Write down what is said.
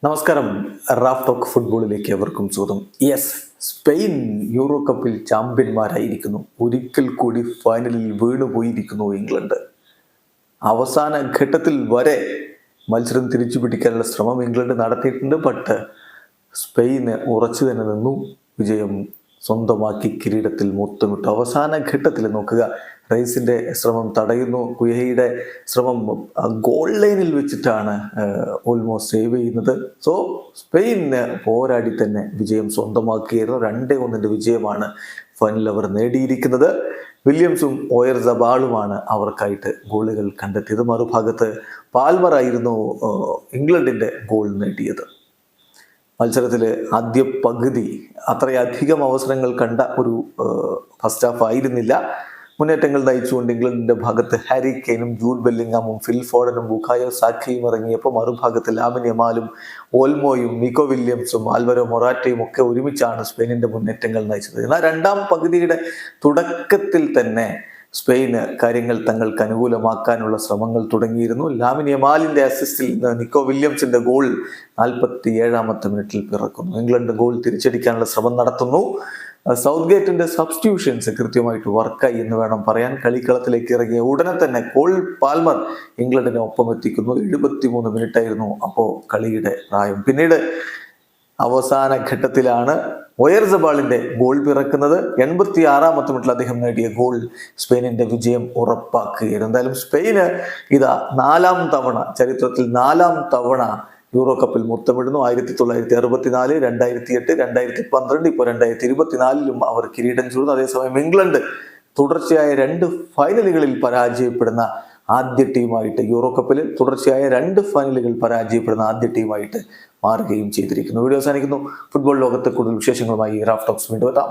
നമസ്കാരം. Raf talk ഫുട്ബോളിലേക്ക് എവർക്കും സ്വാഗതം. യെസ്, സ്പെയിൻ യൂറോ കപ്പിൽ ചാമ്പ്യന്മാരായിരിക്കുന്നു. ഒരിക്കൽ കൂടി ഫൈനലിൽ വീണുപോയിരിക്കുന്നു ഇംഗ്ലണ്ട്. അവസാന ഘട്ടത്തിൽ വരെ മത്സരം തിരിച്ചു പിടിക്കാനുള്ള ശ്രമം ഇംഗ്ലണ്ട് നടത്തിയിട്ടുണ്ട്. ബട്ട് സ്പെയിന് ഉറച്ചു തന്നെ നിന്നു. വിജയം സ്വന്തമാക്കി കിരീടത്തിൽ മുത്തമിട്ടു. അവസാന ഘട്ടത്തിൽ നോക്കുക, റൈസിന്റെ ശ്രമം തടയുന്നു. കുയഹയുടെ ശ്രമം ഗോൾ ലൈനിൽ വെച്ചിട്ടാണ് ഓൾമോസ്റ്റ് സേവ് ചെയ്യുന്നത്. സോ സ്പെയിന് പോരാടി തന്നെ വിജയം സ്വന്തമാക്കിയായിരുന്നു. 2-1 വിജയമാണ് ഫൈനൽ അവർ നേടിയിരിക്കുന്നത്. വില്യംസും ഓയർസബാളുമാണ് അവർക്കായിട്ട് ഗോളുകൾ കണ്ടെത്തിയത്. മറുഭാഗത്ത് പാൽമർ ആയിരുന്നു ഇംഗ്ലണ്ടിന്റെ ഗോൾ നേടിയത്. മത്സരത്തിൽ ആദ്യ പകുതി അത്രയധികം അവസരങ്ങൾ കണ്ട ഒരു ഫസ്റ്റ് ഹാഫ് ആയിരുന്നില്ല. മുന്നേറ്റങ്ങൾ നയിച്ചുകൊണ്ട് ഇംഗ്ലണ്ടിന്റെ ഭാഗത്ത് ഹാരി കെയ്നും ജൂഡ് ബെല്ലിംഗാമും ഫിൽ ഫോഡനും ബുക്കായോ സാക്കയും ഇറങ്ങിയപ്പോൾ മറുഭാഗത്ത് ലാമിൻ യമാലും ഓൽമോയും നിക്കോ വില്യംസും ആൽവരോ മൊറാറ്റയും ഒക്കെ ഒരുമിച്ചാണ് സ്പെയിനിന്റെ മുന്നേറ്റങ്ങൾ നയിച്ചത്. എന്നാൽ രണ്ടാം പകുതിയുടെ തുടക്കത്തിൽ തന്നെ സ്പെയിന് കാര്യങ്ങൾ തങ്ങൾക്ക് അനുകൂലമാക്കാനുള്ള ശ്രമങ്ങൾ തുടങ്ങിയിരുന്നു. ലാമിൻ യമാലിന്റെ അസിസ്റ്റിൽ നിക്കോ വില്യംസിന്റെ ഗോൾ 47-ാമത്തെ മിനിറ്റിൽ പിറക്കുന്നു. ഇംഗ്ലണ്ട് ഗോൾ തിരിച്ചടിക്കാനുള്ള ശ്രമം നടത്തുന്നു. സൗത്ത് ഗേറ്റിന്റെ സബ്സ്റ്റിറ്റ്യൂഷൻസ് കൃത്യമായിട്ട് വർക്കായി എന്ന് വേണം പറയാൻ. കളിക്കളത്തിലേക്ക് ഇറങ്ങിയ ഉടനെ തന്നെ കോൾ പാൽമർ ഇംഗ്ലണ്ടിനെ ഒപ്പം എത്തിക്കുന്നു. 73 മിനിറ്റായിരുന്നു അപ്പോൾ കളിയുടെ പ്രായം. പിന്നീട് അവസാന ഘട്ടത്തിലാണ് ഓയർസബാളിന്റെ ഗോൾ പിറക്കുന്നത്. 86-ാമത്തെ മിനിറ്റിൽ അദ്ദേഹം നേടിയ ഗോൾ സ്പെയിനിന്റെ വിജയം ഉറപ്പാക്കുകയായിരുന്നു. എന്തായാലും സ്പെയിന് ഇതാ 4-ാം തവണ, ചരിത്രത്തിൽ 4-ാം തവണ യൂറോ കപ്പിൽ മുത്തമിടുന്നു. 1964, 2008, 2012, ഇപ്പോൾ 2024 അവർ കിരീടം ചൂടുന്നു. അതേസമയം ഇംഗ്ലണ്ട് തുടർച്ചയായ 2 ഫൈനലുകളിൽ പരാജയപ്പെടുന്ന ആദ്യ ടീമായിട്ട്, യൂറോ കപ്പിൽ തുടർച്ചയായ 2 ഫൈനലുകൾ പരാജയപ്പെടുന്ന ആദ്യ ടീമായിട്ട് മാറുകയും ചെയ്തിരിക്കുന്നു. വീഡിയോ അവസാനിക്കുന്നു. ഫുട്ബോൾ ലോകത്തെ കൂടുതൽ വിശേഷങ്ങളുമായി റാഫ് ടോക്സ് വീണ്ടും എത്താം.